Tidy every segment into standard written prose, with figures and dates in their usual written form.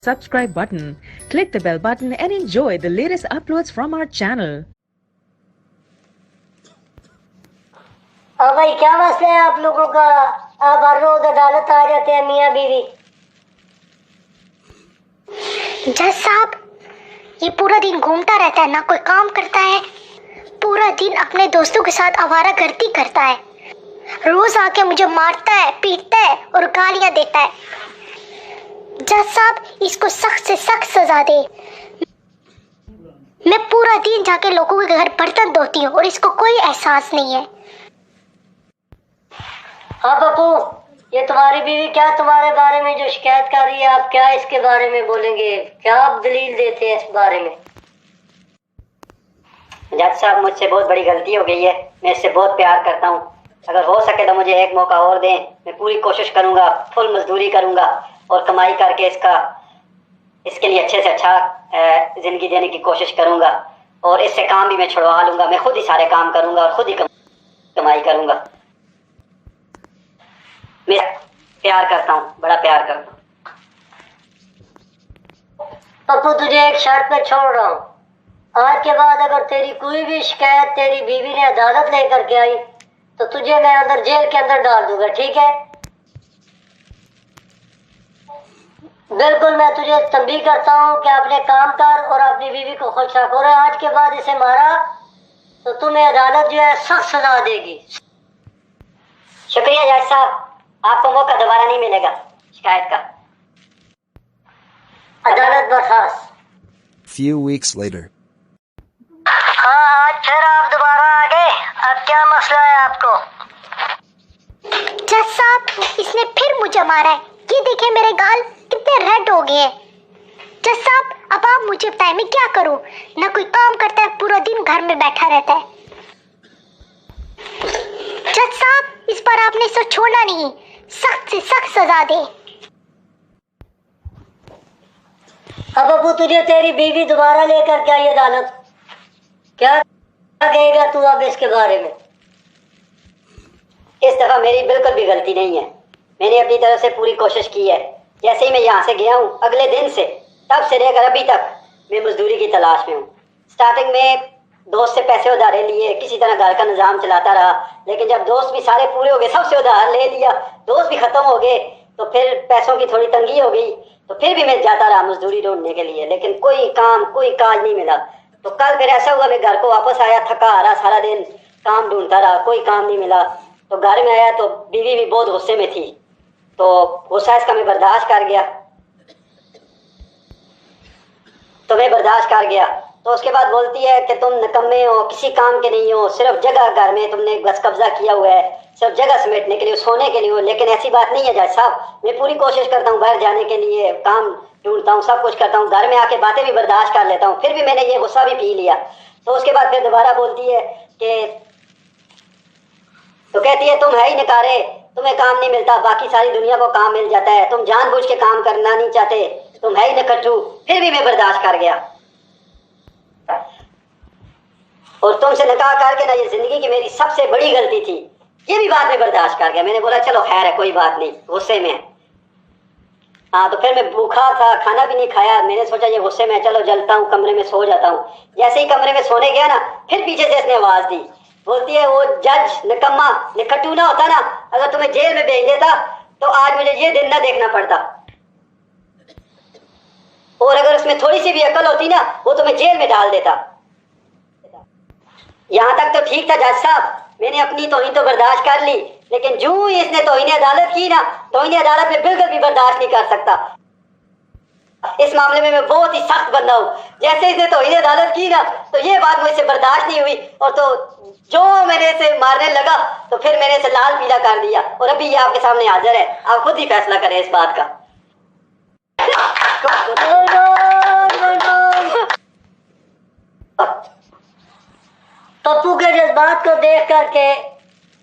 subscribe button. Click the bell button and enjoy the latest uploads from our channel. हाँ भाई, क्या मसला है आप लोगों का? आप हर रोज अदालत आ जाते हैं मियाँ बीवी। जज साहब, ये पूरा दिन घूमता रहता है, ना कोई काम करता है। पूरा दिन अपने दोस्तों के साथ आवारागर्दी करता है। रोज आके मुझे मारता है, पीटता है और गालियां देता है। जज साहब, इसको सख्त से सख्त सजा दे। मैं पूरा दिन जाके लोगों के घर बर्तन धोती हूँ और इसको कोई एहसास नहीं है। हाँ पप्पू, ये तुम्हारी बीवी क्या तुम्हारे बारे में जो शिकायत कर रही है, आप क्या इसके बारे में बोलेंगे? क्या आप दलील देते हैं इस बारे में? जज साहब, मुझसे बहुत बड़ी गलती हो गई है। मैं इससे बहुत प्यार करता हूँ। अगर हो सके तो मुझे एक मौका और दें। मैं पूरी कोशिश करूँगा, फुल मजदूरी करूँगा और कमाई करके इसके लिए अच्छे से अच्छा ज़िंदगी देने की कोशिश करूँगा। और इससे काम भी मैं छुड़वा लूँगा। मैं खुद ही सारे काम करूँगा और खुद ही कमाई करूँगा। मैं प्यार करता हूँ, बड़ा प्यार करता हूँ। पप्पू, तुझे एक शर्त पे छोड़ रहा हूँ। आज के बाद अगर तेरी कोई भी शिकायत तेरी बीवी ने अदालत लेकर के आई तो तुझे मैं अंदर जेल के अंदर डाल दूंगा, ठीक है? बिल्कुल, मैं तुझे तंबीह करता हूँ कि अपने काम कर और अपनी बीवी को खुश रख। और आज के बाद इसे मारा तो तुम्हें अदालत जो है सख्त सजा देगी। शुक्रिया जज साहब, आपको मौका दोबारा नहीं मिलेगा शिकायत का। अदालत बर्खास्त। Few weeks later. हाँ, आज फिर आप दोबारा आ गए। अब क्या मसला है आपको? जज साहब, इसने फिर मुझे मारा है। ये देखिए मेरे गाल कितने रेड हो गए हैं। जज साहब, अब आप मुझे बताएं मैं क्या करूं? ना कोई काम करता है, पूरा दिन घर में बैठा रहता है। जज साहब, इस बार आपने इसे छोड़ना नहीं, सख्त से सख्त सजा दे। अब अबू, तुझे तेरी बीवी दोबारा लेकर के आई अदालत। क्या कहेगा तू अब इसके बारे में? इस दफ़ा मेरी बिल्कुल भी गलती नहीं है। मैंने अपनी तरफ से पूरी कोशिश की है। जैसे ही मैं यहाँ से गया हूँ, अगले दिन से तब से लेकर अभी तक मैं मजदूरी की तलाश में हूँ। स्टार्टिंग में दोस्त से पैसे उधारे लिए, किसी तरह घर का निज़ाम चलाता रहा। लेकिन जब दोस्त भी सारे पूरे हो गए, सबसे उधार ले लिया, दोस्त भी ख़त्म हो गए, तो फिर पैसों की थोड़ी तंगी हो गई। तो फिर भी मैं जाता रहा मजदूरी ढूंढने के लिए, लेकिन कोई काम कोई काज नहीं मिला। तो कल फिर ऐसा हुआ, मैं घर को वापस आया, थका हारा, सारा दिन काम ढूंढता रहा, कोई काम नहीं मिला। तो घर में आया तो बीवी भी बहुत गुस्से में थी। तो गुस्सा इसका मैं बर्दाश्त कर गया। तो उसके बाद बोलती है कि तुम निकम्मे हो, किसी काम के नहीं हो, सिर्फ जगह घर में तुमने बस कब्जा किया हुआ है, सिर्फ जगह समेटने के लिए, सोने के लिए हो। लेकिन ऐसी बात नहीं है जज साहब। मैं पूरी कोशिश करता हूँ बाहर जाने के लिए, काम ढूंढता हूँ, सब कुछ करता हूँ, घर में आके बातें भी बर्दाश्त कर लेता हूँ। फिर भी मैंने ये गुस्सा भी पी लिया। तो उसके बाद फिर दोबारा बोलती है तो कहती है तुम है ही नकारे, तुम्हें काम नहीं मिलता, बाकी सारी दुनिया को काम मिल जाता है, तुम जानबूझ के काम करना नहीं चाहते, तुम है ही नकट्टू। फिर भी मैं बर्दाश्त कर गया और तुमसे निकाह करके ना, ये जिंदगी की मेरी सबसे बड़ी गलती थी, ये भी बात में बर्दाश्त कर गया। मैंने बोला चलो खैर है, कोई बात नहीं, गुस्से में। हाँ, तो फिर मैं भूखा था, खाना भी नहीं खाया। मैंने सोचा ये गुस्से में, चलो जलता हूँ, कमरे में सो जाता हूँ। जैसे ही कमरे में सोने गया ना, फिर पीछे से इसने आवाज दी। बोलती है वो जज निकम्मा निकट्टू ना होता ना, अगर तुम्हें जेल में भेज देता तो आज मुझे ये दिन ना देखना पड़ता, और अगर उसमें थोड़ी सी भी अकल होती ना, वो तुम्हें जेल में डाल देता। यहाँ तक तो ठीक था जज साहब, मैंने अपनी तौहीन तो बर्दाश्त कर ली, लेकिन जो ही इसने तौहीन अदालत की ना, तौहीन अदालत में बिल्कुल भी बर्दाश्त नहीं कर सकता। इस मामले में मैं बहुत ही सख्त बंदा हूँ। जैसे इसने तौहीन अदालत की ना, तो ये बात मुझसे बर्दाश्त नहीं हुई, और तो जो मेरे से मारने लगा तो फिर मैंने इसे लाल पीला कर दिया। और अभी ये आपके सामने हाजिर है, आप खुद ही फैसला करें इस बात का। पप्पू के जज्बात को देख करके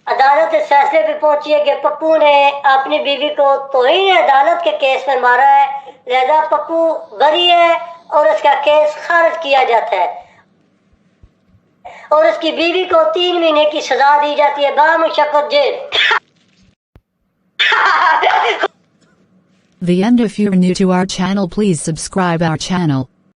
अदालत इस फैसले पे पहुंची है कि पप्पू ने अपनी बीवी को तौहीन अदालत के केस में मारा है, लिहाजा पप्पू बरी है और उसका केस खारिज किया जाता है और उसकी बीवी को 3 महीने की सजा दी जाती है, 12 मुशक्कत jail. The end. If you're new to our channel, please subscribe our channel.